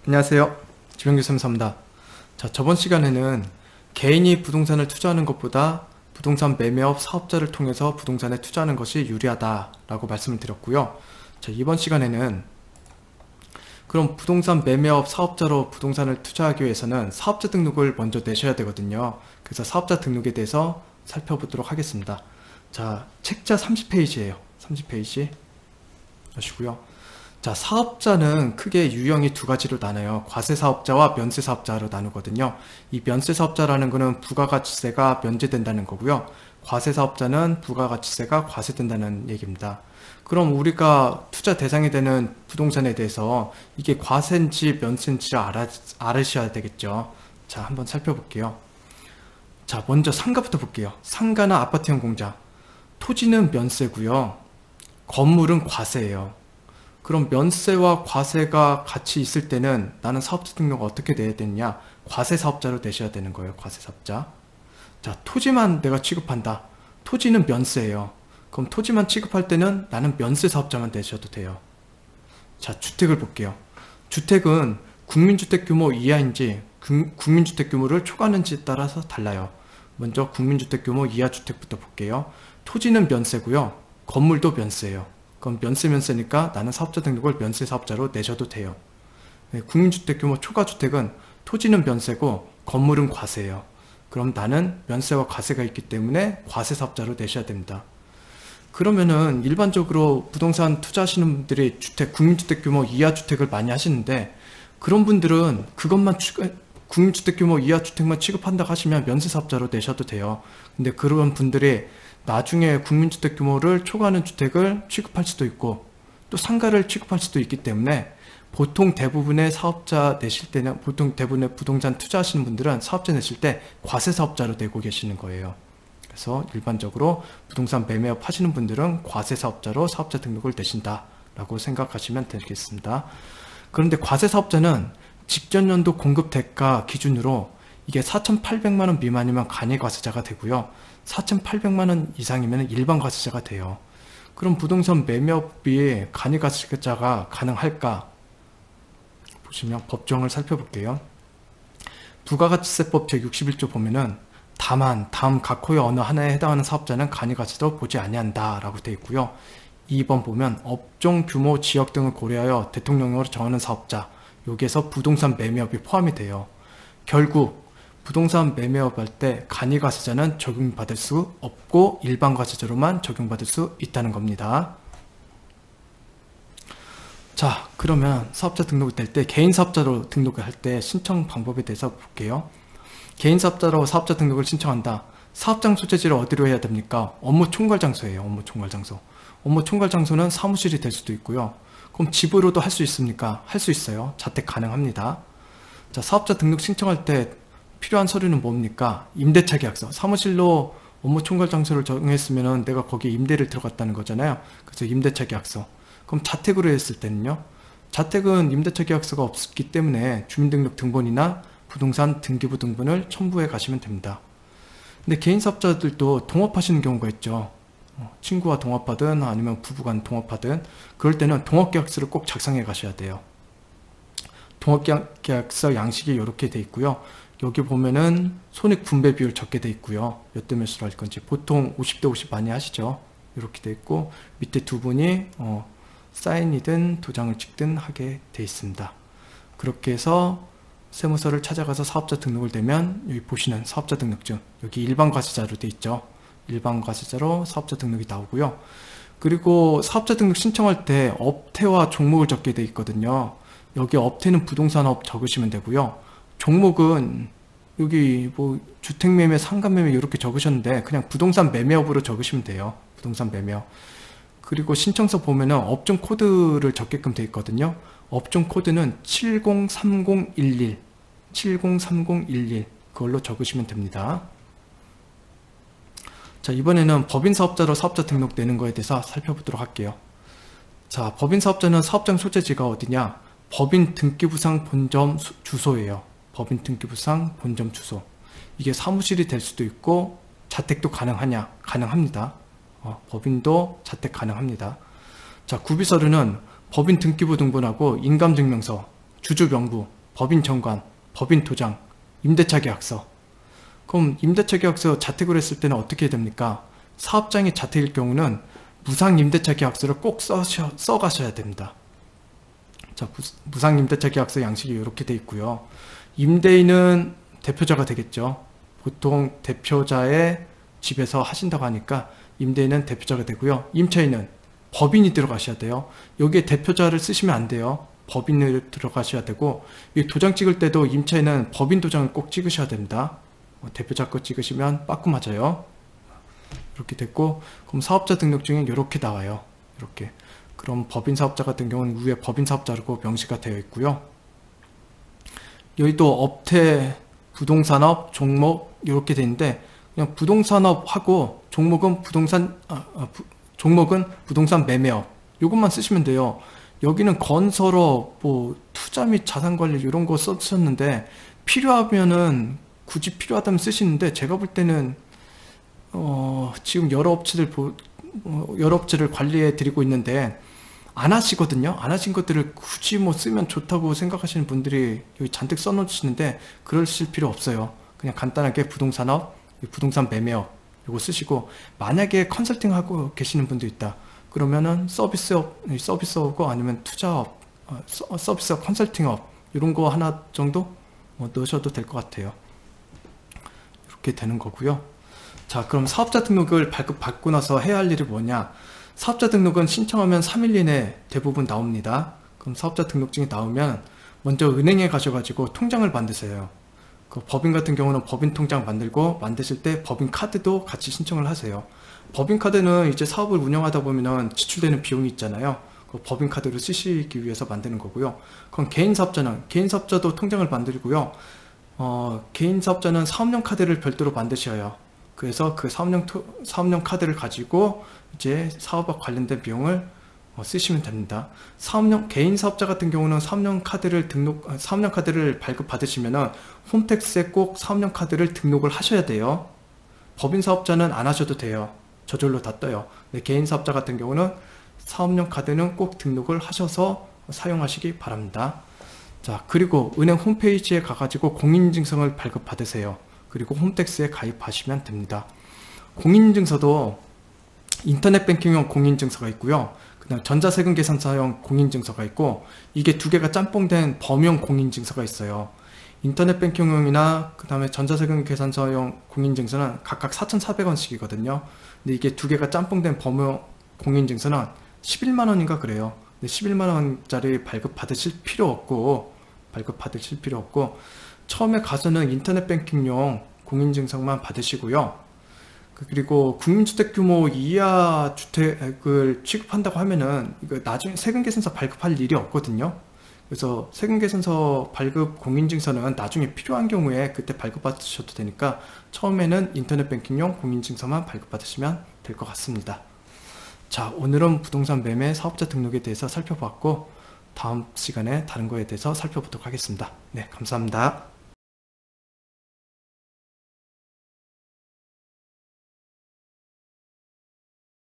안녕하세요. 지명규 삼사입니다. 자, 저번 시간에는 개인이 부동산을 투자하는 것보다 부동산 매매업 사업자를 통해서 부동산에 투자하는 것이 유리하다라고 말씀을 드렸고요. 자, 이번 시간에는 그럼 부동산 매매업 사업자로 부동산을 투자하기 위해서는 사업자 등록을 먼저 내셔야 되거든요. 그래서 사업자 등록에 대해서 살펴보도록 하겠습니다. 자, 책자 30페이지예요. 30페이지 하시고요. 자, 사업자는 크게 유형이 두 가지로 나눠요. 과세사업자와 면세사업자로 나누거든요. 이 면세사업자라는 거는 부가가치세가 면제된다는 거고요. 과세사업자는 부가가치세가 과세된다는 얘기입니다. 그럼 우리가 투자 대상이 되는 부동산에 대해서 이게 과세인지 면세인지를 알으셔야 되겠죠. 자, 한번 살펴볼게요. 자, 먼저 상가부터 볼게요. 상가나 아파트형 공장. 토지는 면세고요. 건물은 과세예요. 그럼 면세와 과세가 같이 있을 때는 나는 사업자 등록을 어떻게 내야 되느냐? 과세사업자로 내셔야 되는 거예요. 과세사업자. 자, 토지만 내가 취급한다. 토지는 면세예요. 그럼 토지만 취급할 때는 나는 면세사업자만 내셔도 돼요. 자, 주택을 볼게요. 주택은 국민주택 규모 이하인지 국민주택 규모를 초과하는지에 따라서 달라요. 먼저 국민주택 규모 이하 주택부터 볼게요. 토지는 면세고요. 건물도 면세예요. 그럼 면세니까 나는 사업자 등록을 면세사업자로 내셔도 돼요. 네, 국민주택 규모 초과주택은 토지는 면세고 건물은 과세예요. 그럼 나는 면세와 과세가 있기 때문에 과세사업자로 내셔야 됩니다. 그러면은 일반적으로 부동산 투자하시는 분들이 국민주택 규모 이하 주택을 많이 하시는데 그런 분들은 그것만 국민주택 규모 이하 주택만 취급한다고 하시면 면세사업자로 내셔도 돼요. 근데 그런 분들이 나중에 국민주택 규모를 초과하는 주택을 취급할 수도 있고 또 상가를 취급할 수도 있기 때문에 보통 대부분의 사업자 내실 때는 보통 대부분의 부동산 투자하시는 분들은 사업자 내실 때 과세사업자로 내고 계시는 거예요. 그래서 일반적으로 부동산 매매업 하시는 분들은 과세사업자로 사업자 등록을 내신다라고 생각하시면 되겠습니다. 그런데 과세사업자는 직전 연도 공급 대가 기준으로 이게 4,800만원 미만이면 간이과세자가 되고요. 4,800만원 이상이면 일반 과세자가 돼요. 그럼 부동산 매매업이 간이과세자가 가능할까? 보시면 법정을 살펴볼게요. 부가가치세법 제61조 보면은 다만 다음 각호의 어느 하나에 해당하는 사업자는 간이과세도 보지 아니한다 라고 되어 있고요. 2번 보면 업종 규모 지역 등을 고려하여 대통령령으로 정하는 사업자, 여기에서 부동산 매매업이 포함이 돼요. 결국 부동산 매매업 할 때 간이과세자는 적용받을 수 없고 일반 과세자로만 적용받을 수 있다는 겁니다. 자, 그러면 사업자 등록이 될 때 개인 사업자로 등록을 할 때 신청 방법에 대해서 볼게요. 개인 사업자로 사업자 등록을 신청한다. 사업장 소재지를 어디로 해야 됩니까? 업무 총괄 장소예요. 업무 총괄 장소. 업무 총괄 장소는 사무실이 될 수도 있고요. 그럼 집으로도 할 수 있습니까? 할 수 있어요. 자택 가능합니다. 자, 사업자 등록 신청할 때 필요한 서류는 뭡니까? 임대차 계약서. 사무실로 업무 총괄 장소를 정했으면 내가 거기에 임대를 들어갔다는 거잖아요. 그래서 임대차 계약서. 그럼 자택으로 했을 때는요? 자택은 임대차 계약서가 없기 때문에 주민등록 등본이나 부동산 등기부 등본을 첨부해 가시면 됩니다. 근데 개인 사업자들도 동업하시는 경우가 있죠. 친구와 동업하든 아니면 부부간 동업하든 그럴 때는 동업계약서를 꼭 작성해 가셔야 돼요. 동업계약서 양식이 이렇게 돼 있고요. 여기 보면은 손익 분배 비율 적게 돼 있고요. 몇 대 몇으로 할 건지 보통 50대 50 많이 하시죠. 이렇게 돼 있고 밑에 두 분이 사인이든 도장을 찍든 하게 돼 있습니다. 그렇게 해서 세무서를 찾아가서 사업자 등록을 내면 여기 보시는 사업자 등록증 여기 일반 과세자로 돼 있죠. 일반 과세자로 사업자 등록이 나오고요. 그리고 사업자 등록 신청할 때 업태와 종목을 적게 돼 있거든요. 여기 업태는 부동산업 적으시면 되고요. 종목은 여기 뭐 주택매매, 상가매매 이렇게 적으셨는데 그냥 부동산 매매업으로 적으시면 돼요. 부동산 매매업. 그리고 신청서 보면은 업종 코드를 적게끔 되어 있거든요. 업종 코드는 703011 703011 그걸로 적으시면 됩니다. 자, 이번에는 법인 사업자로 사업자 등록 내는 거에 대해서 살펴보도록 할게요. 자, 법인 사업자는 사업장 소재지가 어디냐? 법인 등기부상 본점 주소예요. 법인 등기부상 본점 주소. 이게 사무실이 될 수도 있고 자택도 가능하냐? 가능합니다. 법인도 자택 가능합니다. 자, 구비서류는 법인 등기부 등본하고 인감증명서, 주주명부, 법인정관, 법인도장, 임대차 계약서. 그럼 임대차 계약서 자택으로 했을 때는 어떻게 됩니까? 사업장이 자택일 경우는 무상 임대차 계약서를 꼭 써가셔야 됩니다. 자, 무상 임대차 계약서 양식이 이렇게 돼 있고요. 임대인은 대표자가 되겠죠. 보통 대표자의 집에서 하신다고 하니까 임대인은 대표자가 되고요. 임차인은 법인이 들어가셔야 돼요. 여기에 대표자를 쓰시면 안 돼요. 법인을 들어가셔야 되고, 이 도장 찍을 때도 임차인은 법인 도장을 꼭 찍으셔야 됩니다. 대표자 거 찍으시면 빠꾸 맞아요. 이렇게 됐고, 그럼 사업자 등록증은 이렇게 나와요. 이렇게. 그럼 법인 사업자 같은 경우는 위에 법인 사업자라고 명시가 되어 있고요. 여기도 업태, 부동산업, 종목 이렇게 되어 있는데, 그냥 부동산업하고 종목은 종목은 부동산 매매업 이것만 쓰시면 돼요. 여기는 건설업, 뭐 투자 및 자산관리 이런 거 썼었는데, 필요하면은 굳이 필요하다면 쓰시는데, 제가 볼 때는 지금 여러 업체를 관리해 드리고 있는데 안 하시거든요. 안 하신 것들을 굳이 뭐 쓰면 좋다고 생각하시는 분들이 여기 잔뜩 써놓으시는데, 그러실 필요 없어요. 그냥 간단하게 부동산업, 부동산 매매업 이거 쓰시고, 만약에 컨설팅 하고 계시는 분도 있다 그러면은 서비스업고 아니면 투자업, 서비스업, 컨설팅업 이런 거 하나 정도 넣으셔도 될 것 같아요. 이렇게 되는 거고요. 자, 그럼 사업자 등록을 발급받고 나서 해야 할 일이 뭐냐? 사업자 등록은 신청하면 3일 이내 대부분 나옵니다. 그럼 사업자 등록증이 나오면 먼저 은행에 가셔가지고 통장을 만드세요. 그 법인 같은 경우는 법인 통장 만드실 때 법인 카드도 같이 신청을 하세요. 법인 카드는 이제 사업을 운영하다 보면은 지출되는 비용이 있잖아요. 그 법인 카드를 쓰시기 위해서 만드는 거고요. 그럼 개인 사업자도 통장을 만들고요. 개인 사업자는 사업용 카드를 별도로 만드셔요. 그래서 그 사업용 카드를 가지고 이제 사업과 관련된 비용을 쓰시면 됩니다. 개인 사업자 같은 경우는 사업용 카드를 발급받으시면은 홈택스에 꼭 사업용 카드를 등록을 하셔야 돼요. 법인 사업자는 안 하셔도 돼요. 저절로 다 떠요. 근데 개인 사업자 같은 경우는 사업용 카드는 꼭 등록을 하셔서 사용하시기 바랍니다. 자, 그리고 은행 홈페이지에 가가지고 공인인증서를 발급받으세요. 그리고 홈택스에 가입하시면 됩니다. 공인인증서도 인터넷 뱅킹용 공인인증서가 있고요. 그 다음 전자세금 계산서용 공인인증서가 있고, 이게 두 개가 짬뽕된 범용 공인인증서가 있어요. 인터넷 뱅킹용이나 그 다음에 전자세금 계산서용 공인인증서는 각각 4,400원씩이거든요. 근데 이게 두 개가 짬뽕된 범용 공인인증서는 11만원인가 그래요. 근데 11만원짜리 발급받으실 필요 없고, 처음에 가서는 인터넷 뱅킹용 공인인증서만 받으시고요. 그리고 국민주택 규모 이하 주택을 취급한다고 하면은 이거 나중에 세금계산서 발급할 일이 없거든요. 그래서 세금계산서 발급 공인인증서는 나중에 필요한 경우에 그때 발급받으셔도 되니까 처음에는 인터넷 뱅킹용 공인인증서만 발급받으시면 될 것 같습니다. 자, 오늘은 부동산 매매 사업자 등록에 대해서 살펴봤고, 다음 시간에 다른 거에 대해서 살펴보도록 하겠습니다. 네, 감사합니다.